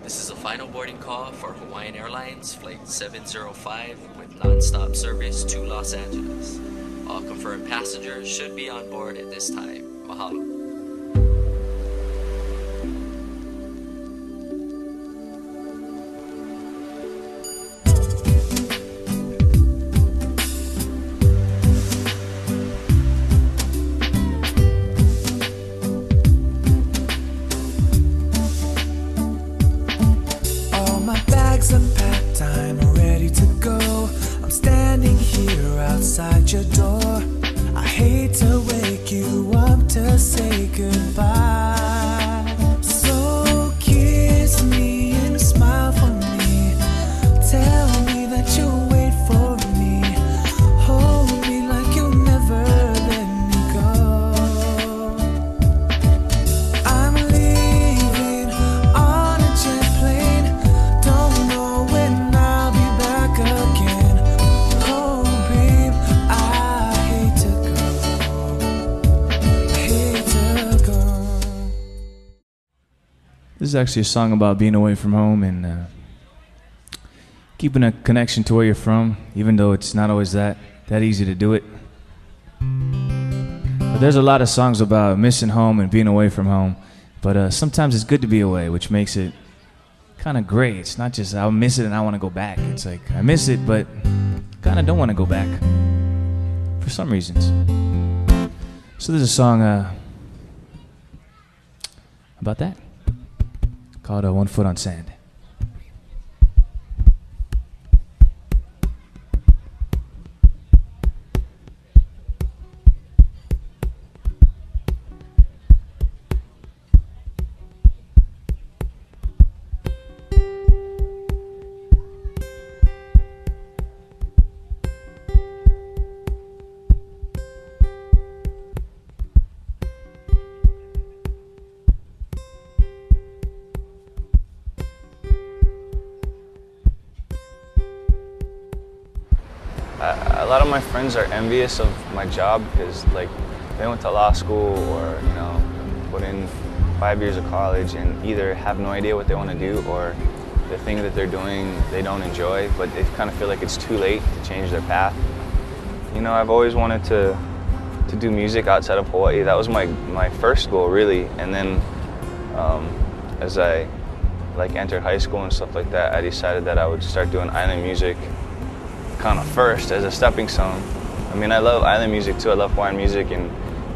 This is a final boarding call for Hawaiian Airlines Flight 705 with non-stop service to Los Angeles. All confirmed passengers should be on board at this time. Mahalo. Bags are packed, I'm ready to go. I'm standing here outside your door. I hate to wake you up to say goodbye. So kiss me and smile for me. Tell me that you'll wait for me. Hold me like you'll never let me go. I'm leaving on a jet plane. Don't know when I'll be back again. Oh babe, I hate to go. I hate to go. This is actually a song about being away from home and keeping a connection to where you're from, even though it's not always that easy to do it. But there's a lot of songs about missing home and being away from home. But sometimes it's good to be away, which makes it kind of great. It's not just I miss it and I want to go back. It's like I miss it, but kind of don't want to go back for some reasons. So there's a song about that called One Foot on Sand. A lot of my friends are envious of my job because, like, they went to law school or, you know, put in 5 years of college and either have no idea what they want to do or the thing that they're doing they don't enjoy, but they kind of feel like it's too late to change their path. You know, I've always wanted to do music outside of Hawaii. That was my first goal, really. And then as I entered high school and stuff like that, I decided that I would start doing island music kind of first as a stepping stone. I mean, I love island music too. I love Hawaiian music and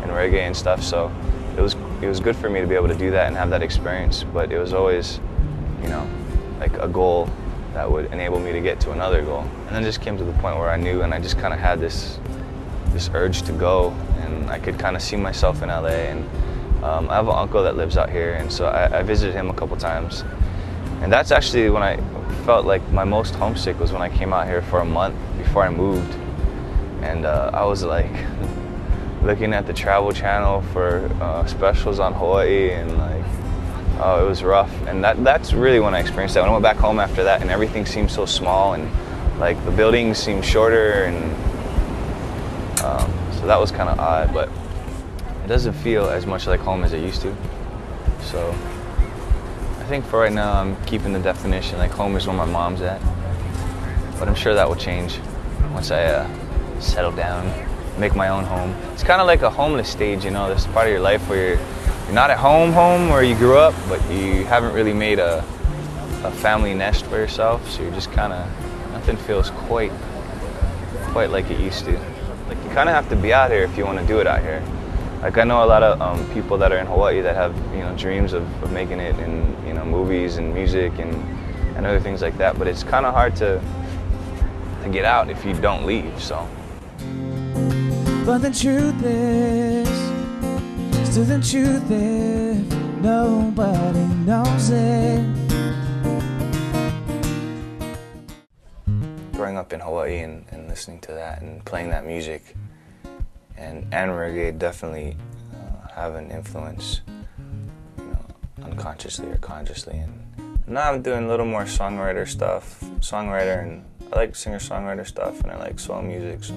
reggae and stuff, so it was good for me to be able to do that and have that experience, but it was always, you know, like a goal that would enable me to get to another goal. And then just came to the point where I knew, and I just kind of had this urge to go, and I could kind of see myself in LA, and I have an uncle that lives out here, and so I visited him a couple times. And that's actually when I felt like my most homesick, was when I came out here for a month before I moved. And I was like looking at the Travel Channel for specials on Hawaii, and like, oh, it was rough. And that's really when I experienced that. When I went back home after that, and everything seemed so small, and like the buildings seemed shorter, and so that was kind of odd, but it doesn't feel as much like home as it used to. So I think for right now, I'm keeping the definition, like home is where my mom's at. But I'm sure that will change once I settle down, make my own home. It's kind of like a homeless stage, you know, this part of your life where you're not at home where you grew up, but you haven't really made a family nest for yourself, so you're just kind of, nothing feels quite like it used to. Like, you kind of have to be out here if you want to do it out here. Like, I know a lot of people that are in Hawaii that have, you know, dreams of making it in, you know, movies and music and other things like that, but it's kind of hard to get out if you don't leave, so. But the truth is, still the truth is, nobody knows it. Growing up in Hawaii and listening to that and playing that music and reggae definitely have an influence, you know, unconsciously or consciously. And now I'm doing a little more songwriter and I like singer-songwriter stuff, and I like soul music, so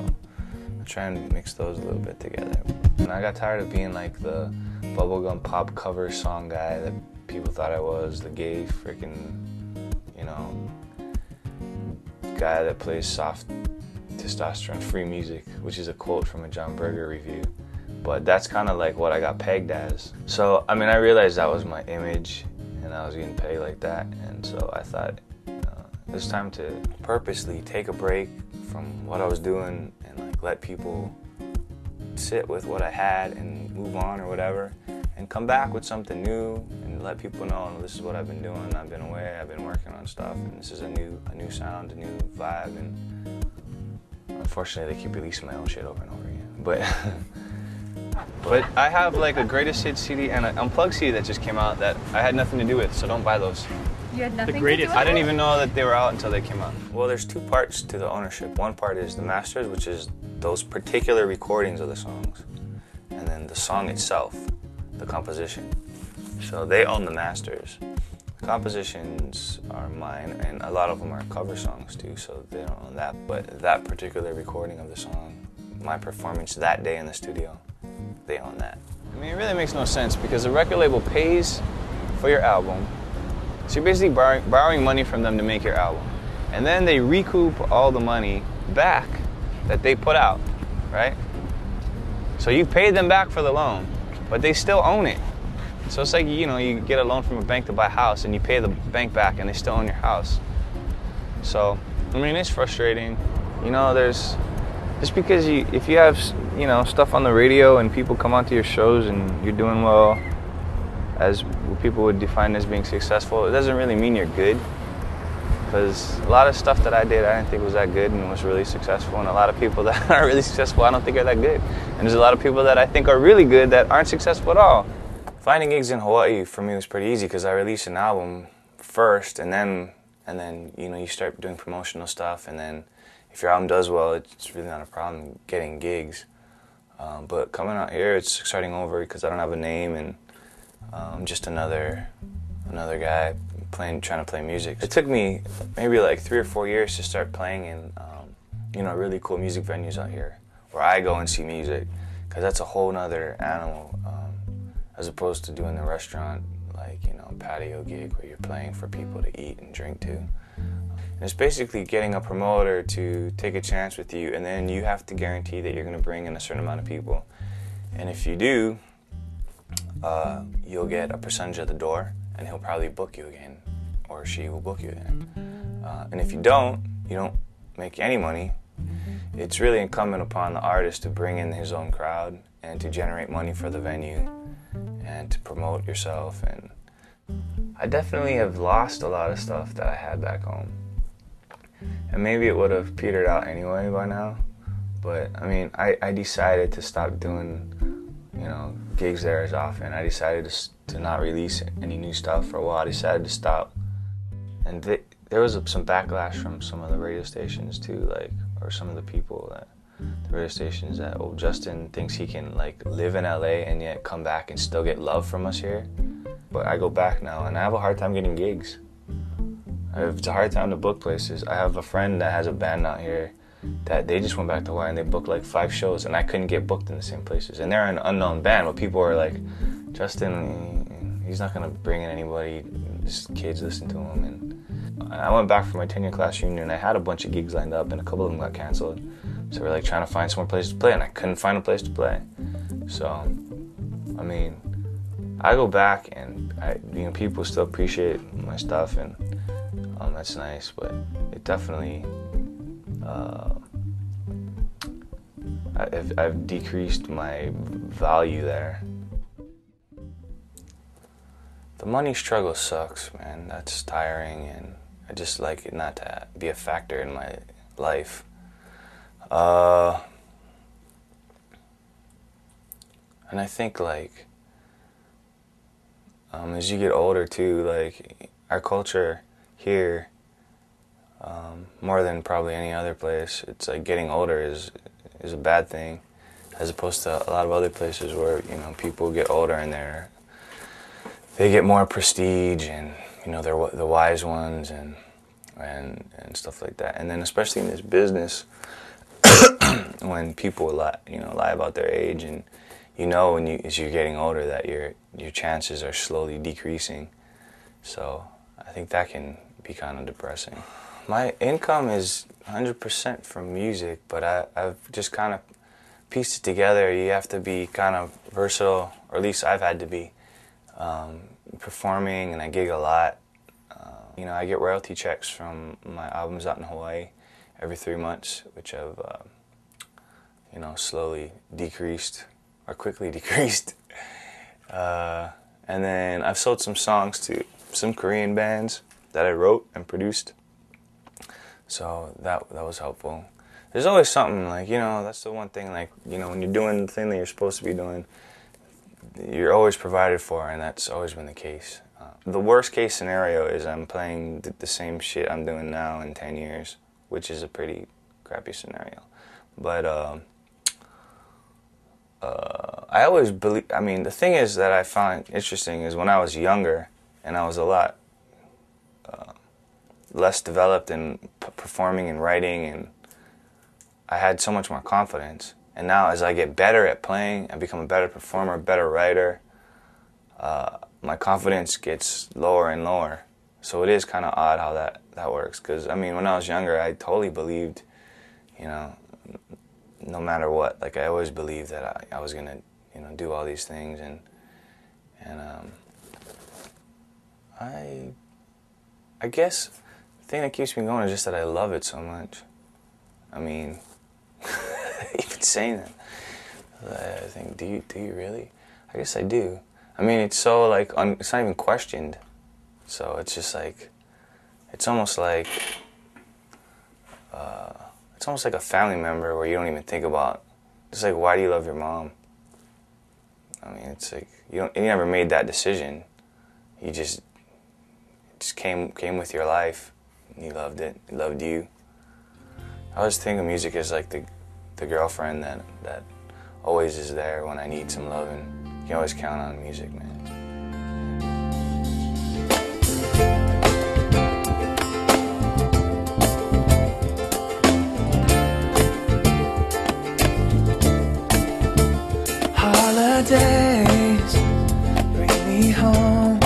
I try and mix those a little bit together. And I got tired of being like the bubblegum pop cover song guy that people thought I was, the gay freaking, you know, guy that plays soft testosterone-free music, which is a quote from a John Berger review. But that's kind of like what I got pegged as. So, I mean, I realized that was my image, and I was getting pegged like that, and so I thought it was time to purposely take a break from what I was doing and like let people sit with what I had and move on or whatever, and come back with something new and let people know, this is what I've been doing. I've been away, I've been working on stuff, and this is a new sound, a new vibe. And unfortunately, they keep releasing my own shit over and over again. But I have like a greatest hits CD and an unplugged CD that just came out that I had nothing to do with, so don't buy those. You had nothing The greatest. to do with I didn't it? even know that they were out until they came out. Well, there's two parts to the ownership. One part is the masters, which is those particular recordings of the songs, and then the song itself, the composition. So they own the masters. Compositions are mine, and a lot of them are cover songs too, so they don't own that. But that particular recording of the song, my performance that day in the studio, they own that. I mean, it really makes no sense because the record label pays for your album. So you're basically borrowing money from them to make your album. And then they recoup all the money back that they put out, right? So you paid them back for the loan, but they still own it. So it's like, you know, you get a loan from a bank to buy a house and you pay the bank back and they still own your house. So, I mean, it's frustrating. You know, there's, just because if you have, you know, stuff on the radio and people come onto your shows and you're doing well, as what people would define as being successful, it doesn't really mean you're good. Because a lot of stuff that I did I didn't think was that good and was really successful, and a lot of people that are really successful I don't think are that good. And there's a lot of people that I think are really good that aren't successful at all. Finding gigs in Hawaii for me was pretty easy because I released an album first, and then you know, you start doing promotional stuff, and then if your album does well, it's really not a problem getting gigs. But coming out here, it's starting over because I don't have a name, and I'm just another guy trying to play music. It took me maybe like 3 or 4 years to start playing in you know, really cool music venues out here where I go and see music, because that's a whole nother animal as opposed to doing the restaurant, like, you know, patio gig where you're playing for people to eat and drink to. And it's basically getting a promoter to take a chance with you, and then you have to guarantee that you're going to bring in a certain amount of people. And if you do, you'll get a percentage of the door, and he'll probably book you again, or she will book you again. And if you don't make any money. It's really incumbent upon the artist to bring in his own crowd and to generate money for the venue and to promote yourself. And I definitely have lost a lot of stuff that I had back home. And maybe it would have petered out anyway by now. But I mean, I decided to stop doing, you know, gigs there as often. I decided to not release any new stuff for a while. I decided to stop. And there was some backlash from some of the radio stations too, like, or some of the people at the radio stations that, oh, Justin thinks he can like live in LA and yet come back and still get love from us here. But I go back now and I have a hard time getting gigs. It's a hard time to book places. I have a friend that has a band out here that they just went back to Hawaii and they booked like 5 shows and I couldn't get booked in the same places. And they're an unknown band, but people are like, Justin, he's not gonna bring in anybody, just kids listen to him. And I went back for my 10-year class reunion and I had a bunch of gigs lined up and a couple of them got canceled. So we're like trying to find some more places to play and I couldn't find a place to play. So, I mean, I go back and people still appreciate my stuff and that's nice, but it definitely, I've decreased my value there. The money struggle sucks, man. That's tiring, and I just like it not to be a factor in my life. And I think, like, as you get older too, like, our culture here, more than probably any other place, it's like getting older is a bad thing, as opposed to a lot of other places where, you know, people get older and they get more prestige, and, you know, they're the wise ones and stuff like that. And then especially in this business, when people lie about their age, and you know as you're getting older that your chances are slowly decreasing. So I think that can be kind of depressing. My income is 100% from music, but I've just kind of pieced it together. You have to be kind of versatile, or at least I've had to be, performing, and I gig a lot. You know, I get royalty checks from my albums out in Hawaii every 3 months, which I've, you know, slowly decreased, or quickly decreased. And then I've sold some songs to some Korean bands that I wrote and produced. So that was helpful. There's always something, like, you know, that's the one thing, like, you know, when you're doing the thing that you're supposed to be doing, you're always provided for, and that's always been the case. The worst case scenario is I'm playing the same shit I'm doing now in 10 years, which is a pretty crappy scenario. But I always believe, I mean, the thing is that I find interesting is when I was younger and I was a lot less developed in performing and writing, and I had so much more confidence. And now as I get better at playing and become a better performer, better writer, my confidence gets lower and lower. So it is kind of odd how that works. Because, I mean, when I was younger, I totally believed, you know, no matter what, like, I always believed that I was going to, you know, do all these things. And I guess the thing that keeps me going is just that I love it so much. I mean, even saying that, I think, do you really? I guess I do. I mean, it's so, like, it's not even questioned. So it's just like, it's almost like a family member where you don't even think about. It's like, why do you love your mom? I mean, it's like you never made that decision. You just came with your life. And you loved it. It loved you. I always think of music as like the girlfriend that always is there when I need some loving. You can always count on music, man. Holidays bring me home.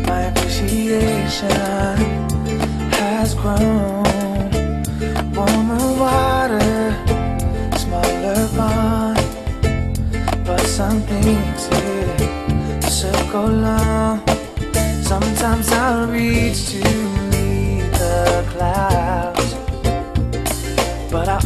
My appreciation has grown. Warmer water, smaller bond, but some things here circle long. Sometimes I'll reach to meet the clouds, but I